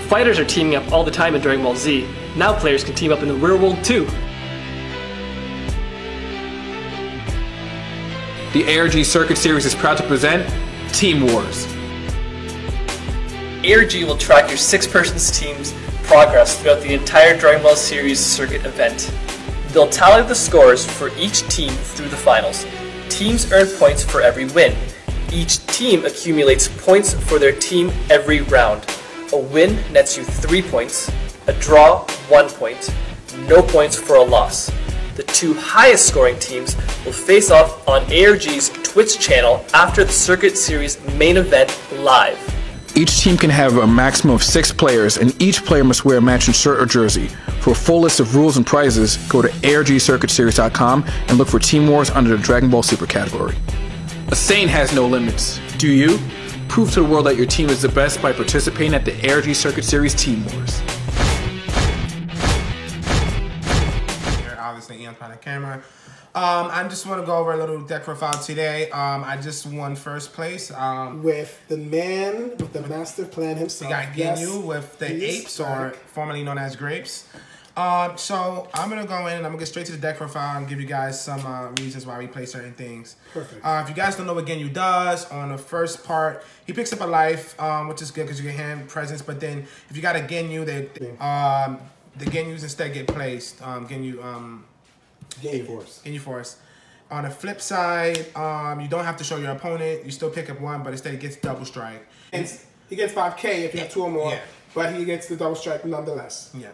Fighters are teaming up all the time in Dragon Ball Z. Now players can team up in the real world too. The ARG Circuit Series is proud to present Team Wars. ARG will track your 6-person team's progress throughout the entire Dragon Ball series circuit event. They'll tally the scores for each team through the finals. Teams earn points for every win. Each team accumulates points for their team every round. A win nets you 3 points, a draw 1 point, no points for a loss. The 2 highest scoring teams will face off on ARG's Twitch channel after the Circuit Series main event live. Each team can have a maximum of 6 players, and each player must wear a matching shirt or jersey. For a full list of rules and prizes, go to argcircuitseries.com and look for Team Wars under the Dragon Ball Super category. A Saiyan has no limits. Do you? Prove to the world that your team is the best by participating at the ARG Circuit Series Team Wars. Obviously, Ian's behind the camera. I just want to go over a little deck profile today. I just won first place. With the man with the master plan himself. We got Ginyu with the apes, or formerly known as grapes. So I'm going to go in and I'm going to get straight to the deck profile and give you guys some reasons why we play certain things. Perfect. If you guys don't know what Ginyu does, on the first part, he picks up a life, which is good because you get hand presence. But then if you got a Ginyu, the Ginyus instead get placed. Ginyu Force. On the flip side, you don't have to show your opponent. You still pick up 1, but instead it gets double strike. He gets 5K if you have 2 or more, but he gets the double strike nonetheless. Yeah.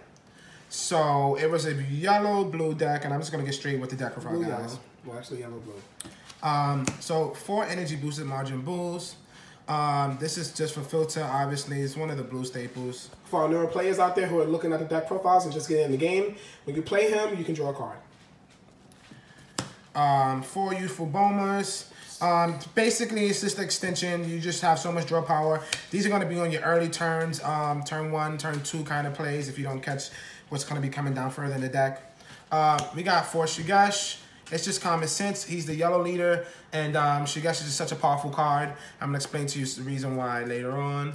So it was a yellow-blue deck, and I'm just going to get straight with the deck profile, guys. Yellow. Well, actually yellow-blue. So 4 energy boosted margin bulls. This is just for filter, obviously. It's one of the blue staples. For our newer players out there who are looking at the deck profiles and just getting in the game, when you play him, you can draw a card. 4 youthful bombers. Basically, it's just an extension. You just have so much draw power. These are going to be on your early turns, turn 1, turn 2 kind of plays if you don't catch what's going to be coming down further in the deck. We got 4 Shugesh. It's just common sense. He's the yellow leader, and Shugesh is just such a powerful card. I'm going to explain to you the reason why later on.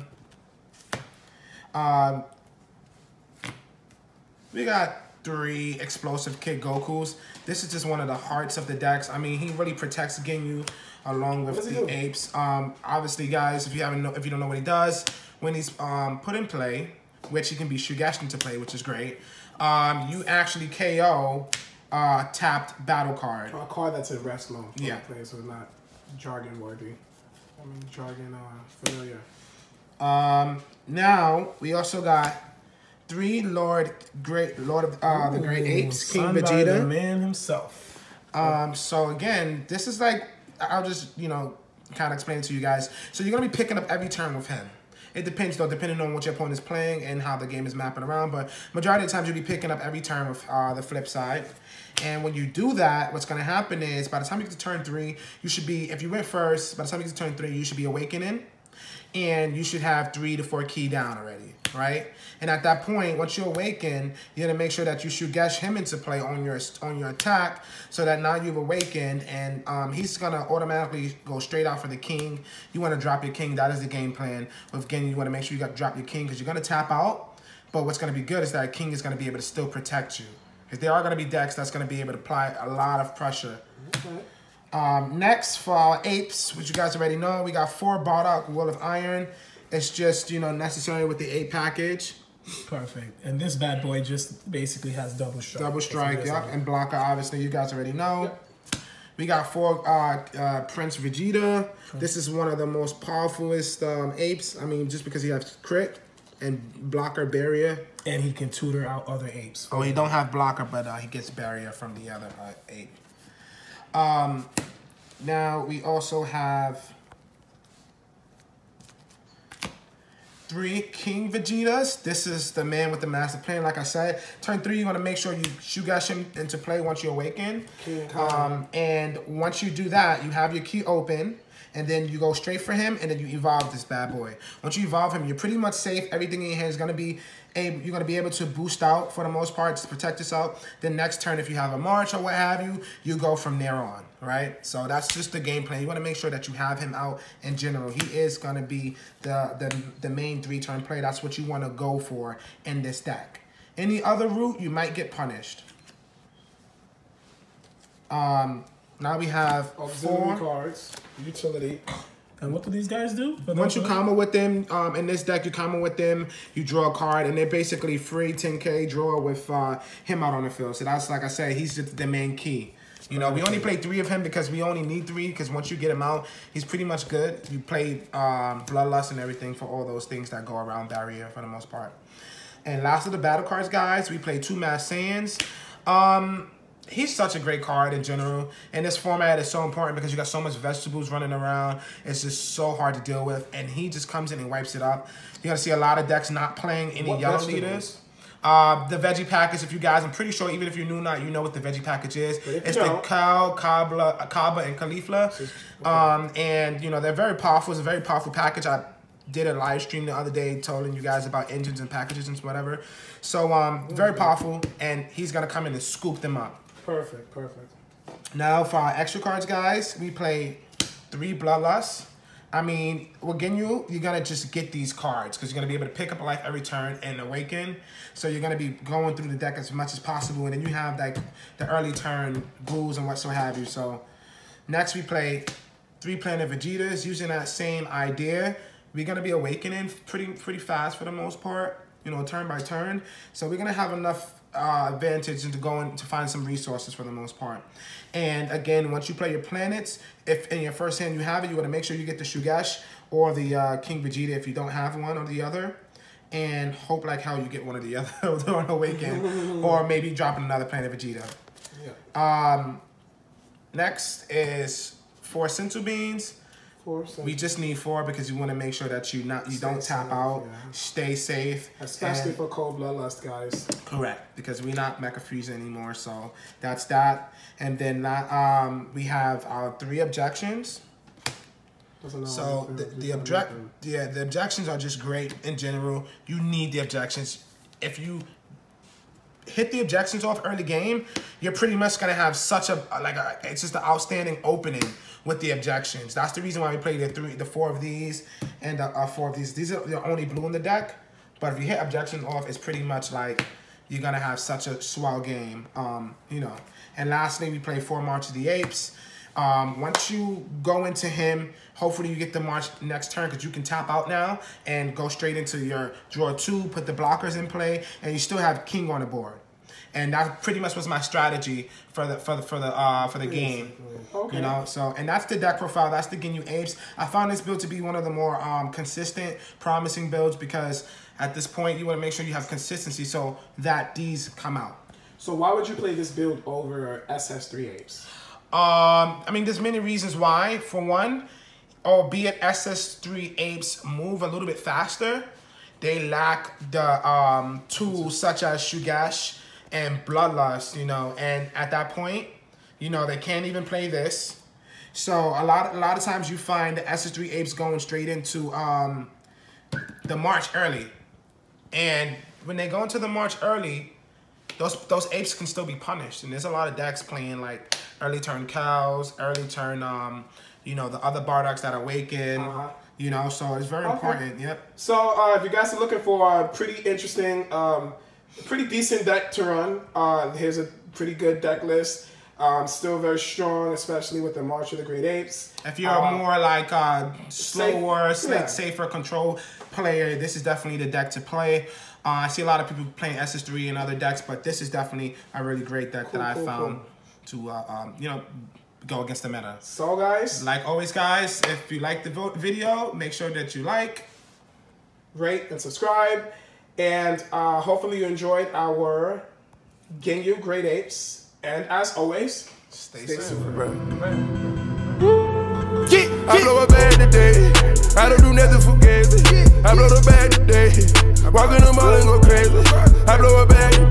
We got 3 explosive Kid Gokus. This is just one of the hearts of the decks. I mean, he really protects Ginyu along with the apes. Obviously, guys, if you don't know what he does, when he's put in play, which he can be Shugesh into play, which is great, you actually KO tapped battle card. A card that's in rest mode. Yeah. Play, so it's not jargon worthy. I mean, jargon familiar. Now we also got 3 Lord of the Great Apes, King Vegeta, the man himself. So again, this is like, I'll just kind of explain it to you guys. So you're gonna be picking up every turn with him. It depends though, depending on what your opponent is playing and how the game is mapping around. But majority of the times you'll be picking up every turn with the flip side. And when you do that, what's going to happen is by the time you get to turn 3, you should be, if you went first, by the time you get to turn 3, you should be awakening. And you should have 3 to 4 key down already, right? And at that point, once you awaken, you're gonna make sure that you Shugesh him into play on your attack, so that now you've awakened, and he's gonna automatically go straight out for the king. You want to drop your king. That is the game plan. With Ginyu, you want to make sure you drop your king because you're gonna tap out. But what's gonna be good is that king is gonna be able to still protect you, because there are gonna be decks that's gonna be able to apply a lot of pressure. Okay. Next, for our apes, which you guys already know, we got 4 Bardock Will of Iron. It's just, necessary with the 8 package. Perfect. And this bad boy just basically has double strike. Double strike, yep. And blocker, obviously, you guys already know. Yep. We got 4 Prince Vegeta. This is one of the most powerfulest apes. I mean, just because he has crit and blocker barrier. And he can tutor out other apes. Oh, he don't have blocker, but he gets barrier from the other ape. Now we also have 3 King Vegetas. This is the man with the master plan. Like I said, turn 3, you want to make sure you Shugesh him into play once you awaken. And once you do that, you have your key open, and then you go straight for him, and then you evolve this bad boy. Once you evolve him, you're pretty much safe. Everything in your hand is going to be you're gonna be able to boost out for the most part, just protect yourself. The next turn, if you have a march or what have you, you go from there on, right? So that's just the game plan. You wanna make sure that you have him out in general. He is gonna be the main 3-turn play. That's what you wanna go for in this deck. Any other route, you might get punished. Now we have auxiliary cards, utility. And what do these guys do? Once you combo with them, in this deck, you combo with them, you draw a card, and they're basically free 10K draw with him out on the field. So that's, like I said, he's just the main key. You know, we only play 3 of him because we only need 3, because once you get him out, he's pretty much good. You play Bloodlust and everything for all those things that go around Barrier for the most part. And last of the battle cards, guys, we play 2 Masked Saiyans. He's such a great card in general. And this format is so important because you got so much vegetables running around. It's just so hard to deal with. And he just comes in and wipes it up. You're going to see a lot of decks not playing any yellow leaders. The veggie package, if you guys, I'm pretty sure even if you're new, not you know what the veggie package is. It's the cow, Kaba, and Caulifla. And, you know, they're very powerful. It's a very powerful package. I did a live stream the other day telling you guys about engines and packages and whatever. So, very powerful. And he's going to come in and scoop them up. Perfect, perfect. Now for our extra cards, guys, we play 3 Bloodlust. I mean, with Ginyu, you're going to just get these cards because you're going to be able to pick up a life every turn and awaken. So you're going to be going through the deck as much as possible. And then you have like the early turn blues and what so have you. So next we play 3 Planet Vegetas. Using that same idea, we're going to be awakening pretty fast for the most part, you know, turn by turn. So we're going to have enough advantage into going to find some resources for the most part. And again, once you play your planets, if in your first hand you have it, you want to make sure you get the Shugesh or the King Vegeta if you don't have one or the other, and hope like hell you get one or the other on Awaken, or maybe dropping another Planet Vegeta. Yeah. Next is 4 Senzu Beans. We just need 4 because you want to make sure that you don't tap out, stay safe. Especially for cold bloodlust, guys. Correct, because we're not Mecha Frieza anymore, so that's that. And then we have our 3 objections. So the objections are just great in general. You need the objections. If you hit the objections off early game, you're pretty much gonna have such it's just an outstanding opening with the objections. That's the reason why we play the 4 of these and 4 of these. These are the only blue in the deck, but if you hit objection off, it's pretty much like you're gonna have such a swell game, you know. And lastly, we play 4 March of the Apes. Once you go into him, hopefully you get the March next turn because you can tap out now and go straight into your draw 2, put the blockers in play, and you still have King on the board. And that pretty much was my strategy for the game. Okay. You know, so and that's the deck profile. That's the Ginyu Apes. I found this build to be one of the more consistent, promising builds because at this point you want to make sure you have consistency so that these come out. So why would you play this build over SS3 Apes? I mean, there's many reasons why. For one, albeit SS3 Apes move a little bit faster, they lack the tools such as Shugesh and Bloodlust, you know, and at that point, you know, they can't even play this. So a lot of times you find the SS3 Apes going straight into the March early. And when they go into the March early, those apes can still be punished. And there's a lot of decks playing like early turn cows, early turn you know, the other Bardocks that awaken. You know, so it's very important. Yep. So if you guys are looking for a pretty interesting pretty decent deck to run. Here's a pretty good deck list. Still very strong, especially with the March of the Great Apes. If you're a more like slower, safer control player, this is definitely the deck to play. I see a lot of people playing SS3 and other decks, but this is definitely a really great deck that I found to you know, go against the meta. So guys, like always, guys, if you like the video, make sure that you like, rate, and subscribe. And hopefully you enjoyed our Ginyu Great Apes. And as always, stay super, bro. I blow a bag today. I don't do nothing for games. I blow the bag today. Walk in the mall and go crazy. I blow a bag